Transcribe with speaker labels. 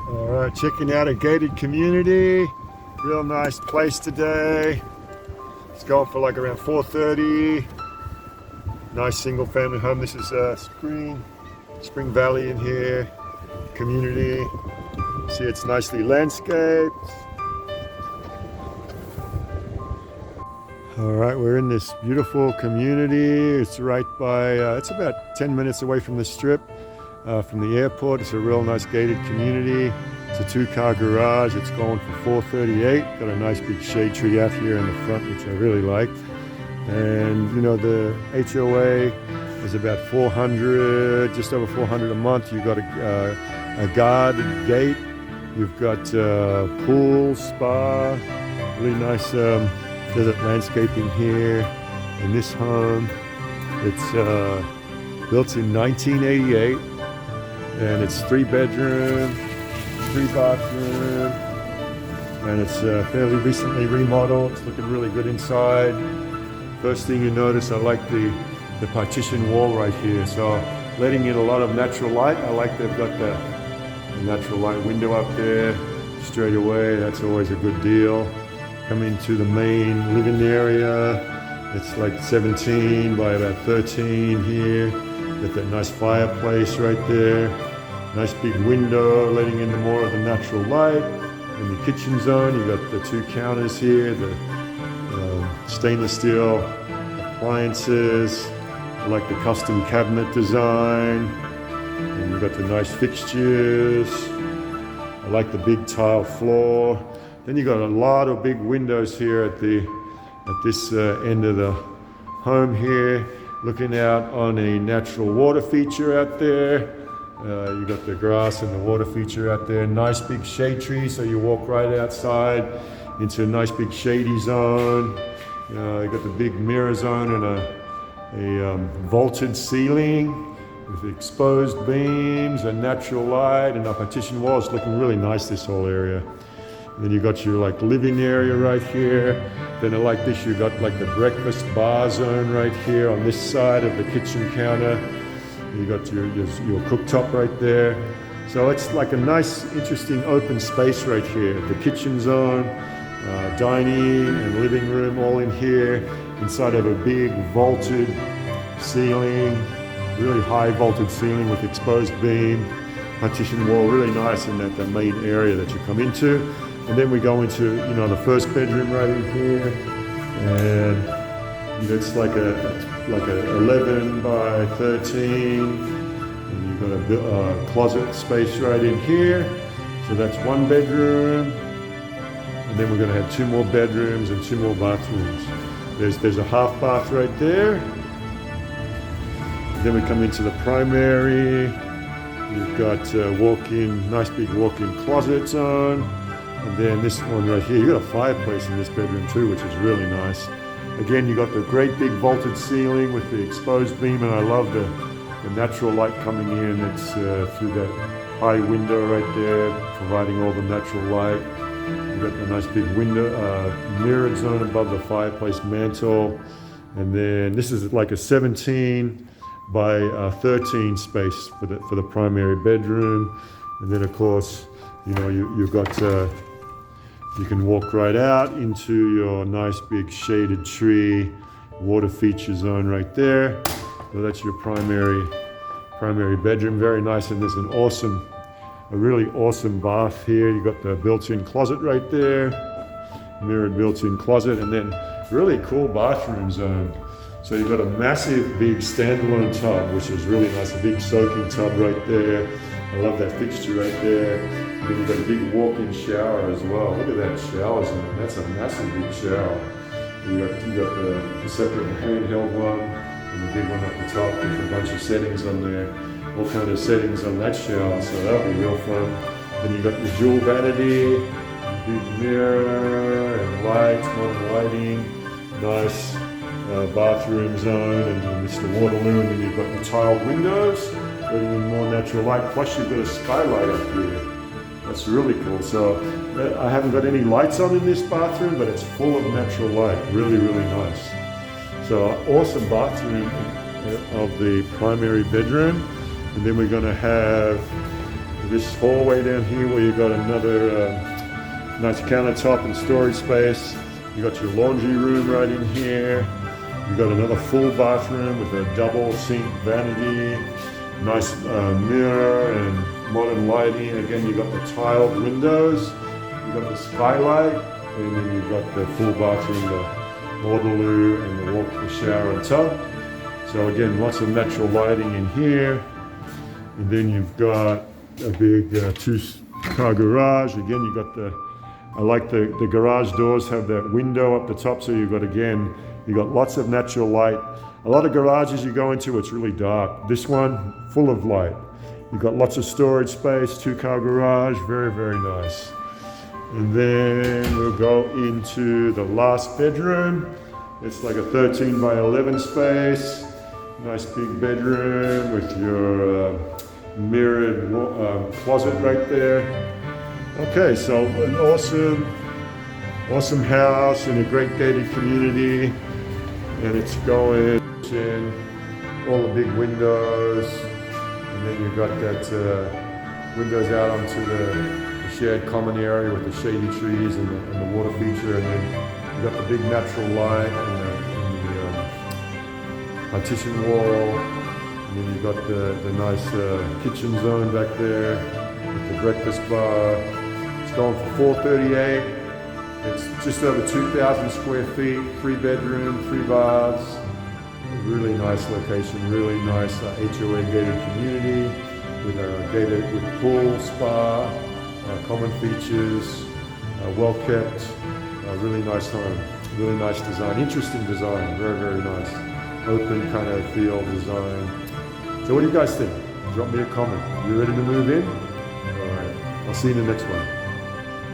Speaker 1: All right, checking out a gated community. Real nice place today. It's going for like around 4:30. Nice single family home. This is Spring Valley in here. Community. See, it's nicely landscaped. All right, we're in this beautiful community. It's right by, it's about 10 minutes away from the strip, from the airport. It's a real nice gated community. It's a 2-car garage. It's going for $438. Got a nice big shade tree out here in the front, which I really like. And you know, the HOA is about 400, just over 400 a month. You've got a guarded gate. You've got pool, spa, really nice desert landscaping here in this home. It's built in 1988, and it's 3-bedroom, 3-bathroom, and it's fairly recently remodeled. It's looking really good inside. First thing you notice, I like the partition wall right here. So letting in a lot of natural light. I like they've got the natural light window up there straight away. That's always a good deal. Coming to the main living area, it's like 17 by about 13 here. Got that nice fireplace right there. Nice big window letting in more of the natural light. In the kitchen zone, you got the 2 counters here, the stainless steel appliances. I like the custom cabinet design. And you've got the nice fixtures. I like the big tile floor. Then you got a lot of big windows here at this end of the home here, looking out on a natural water feature out there. You got the grass and the water feature out there. Nice big shade tree, so you walk right outside into a nice big shady zone. You got the big mirror zone and a vaulted ceiling with exposed beams and natural light and a partition wall. It's looking really nice, this whole area. And then you got your like living area right here. Then like this, you got like the breakfast bar zone right here on this side of the kitchen counter. You got your cooktop right there. So it's like a nice, interesting open space right here. The kitchen zone, dining and living room all in here, inside of a big vaulted ceiling, really high vaulted ceiling with exposed beam, partition wall, really nice in that the main area that you come into. And then we go into, you know, the first bedroom right in here, and it's like a 11 by 13, and you've got a closet space right in here. So that's 1 bedroom, and then we're going to have 2 more bedrooms and 2 more bathrooms. There's a half bath right there. Then we come into the primary. You've got walk-in, nice big walk-in closet zone. And then this one right here, you got a fireplace in this bedroom too, which is really nice. Again, you got the great big vaulted ceiling with the exposed beam, and I love the natural light coming in. It's through that high window right there, providing all the natural light. You got the nice big window, mirrored zone above the fireplace mantle. And then this is like a 17 by 13 space for the primary bedroom. And then of course, you know, you've got, you can walk right out into your nice big shaded tree, water feature zone right there. So that's your primary bedroom, very nice. And there's a really awesome bath here. You got the built-in closet right there, mirrored built-in closet, and then really cool bathroom zone. So you've got a massive big standalone tub, which is really nice, a big soaking tub right there. I love that fixture right there. And then you've got a big walk-in shower as well. Look at that shower zone. That's a massive big shower. You got the separate handheld one and the big one at the top with a bunch of settings on there. All kind of settings on that shower, so that'll be real fun. Then you've got the dual vanity, big mirror and lights, modern lighting, nice bathroom zone, and it's the Waterloo, and then you've got the tiled windows, letting in more natural light, plus you've got a skylight up here. That's really cool. So I haven't got any lights on in this bathroom, but it's full of natural light. Really, really nice. So awesome bathroom of the primary bedroom. And then we're going to have This hallway down here where you got another nice countertop and storage space. You got your laundry room right in here. You got another full bathroom with a double sink vanity, nice mirror and modern lighting. Again, you got the tiled windows. You got the skylight, and then you've got the full bathroom, the orderloo, and the shower and tub. So again, lots of natural lighting in here. And then you've got a big two-car garage. Again, you got I like the garage doors have that window up the top, so you've got lots of natural light. A lot of garages you go into, it's really dark. This one, full of light. You've got lots of storage space, two-car garage, very, very nice. And then we'll go into the last bedroom. It's like a 13 by 11 space. Nice big bedroom with your mirrored closet right there. Okay, so an awesome house in a great gated community, and it's going in all the big windows, and then you've got that windows out onto the shared common area with the shady trees and the water feature, and then you've got the big natural light and the partition wall, and then you've got the nice kitchen zone back there with the breakfast bar. It's going for $438. It's just over 2,000 square feet, 3 bedroom, 3 baths. Really nice location, really nice HOA gated community with pool, spa, common features, well kept, really nice home, really nice design, interesting design, very, very nice. Open kind of feel design. So what do you guys think? Drop me a comment. You ready to move in? All right, I'll see you in the next one.